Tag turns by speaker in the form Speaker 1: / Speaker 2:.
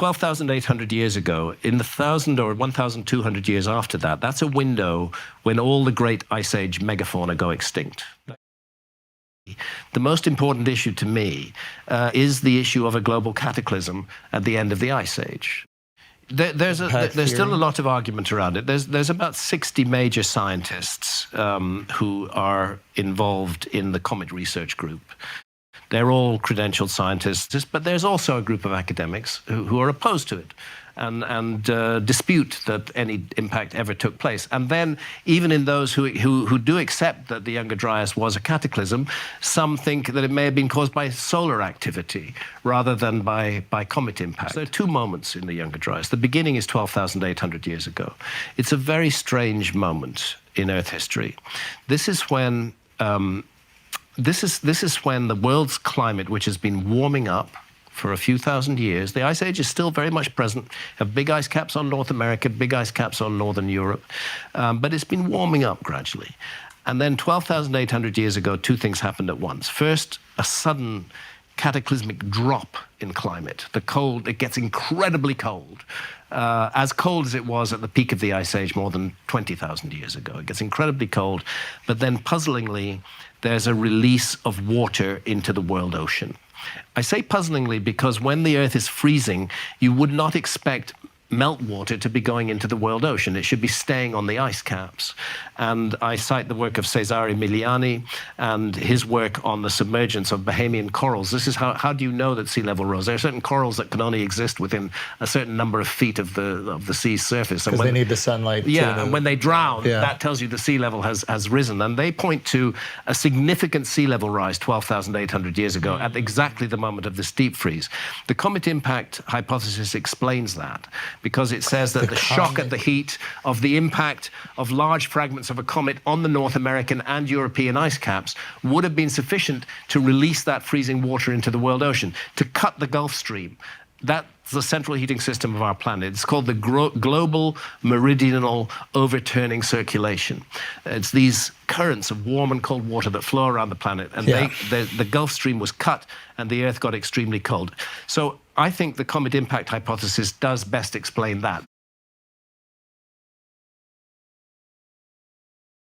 Speaker 1: 12,800 years ago, in the 1,000 or 1,200 years after that, that's a window when all the great Ice Age megafauna go extinct. The most important issue to me is the issue of a global cataclysm at the end of the Ice Age. There's still a lot of argument around it. There's about 60 major scientists who are involved in the Comet Research Group. They're all credentialed scientists, but there's also a group of academics who are opposed to it and dispute that any impact ever took place. And then, even in those who do accept that the Younger Dryas was a cataclysm, some think that it may have been caused by solar activity rather than by comet impact. So there are two moments in the Younger Dryas. The beginning is 12,800 years ago. It's a very strange moment in Earth history. This is when This is when the world's climate, which has been warming up for a few thousand years, the Ice Age is still very much present. Have big ice caps on North America, big ice caps on Northern Europe, but it's been warming up gradually. And then 12,800 years ago, two things happened at once. First, a sudden cataclysmic drop in climate. It gets incredibly cold. As cold as it was at the peak of the Ice Age more than 20,000 years ago. It gets incredibly cold, but then puzzlingly, there's a release of water into the world ocean. I say puzzlingly because when the Earth is freezing, you would not expect meltwater to be going into the world ocean. It should be staying on the ice caps. And I cite the work of Cesare Miliani and his work on the submergence of Bahamian corals. This is how do you know that sea level rose? There are certain corals that can only exist within a certain number of feet of the sea's surface.
Speaker 2: Because they need the sunlight.
Speaker 1: Yeah, and when they drown, that tells you the sea level has risen. And they point to a significant sea level rise 12,800 years ago at exactly the moment of this deep freeze. The comet impact hypothesis explains that, because it says that the shock at the heat of the impact of large fragments of a comet on the North American and European ice caps would have been sufficient to release that freezing water into the world ocean, to cut the Gulf Stream. That's the central heating system of our planet. It's called the global meridional overturning circulation. It's these currents of warm and cold water that flow around the planet, and the Gulf Stream was cut and the Earth got extremely cold. So I think the comet impact hypothesis does best explain that.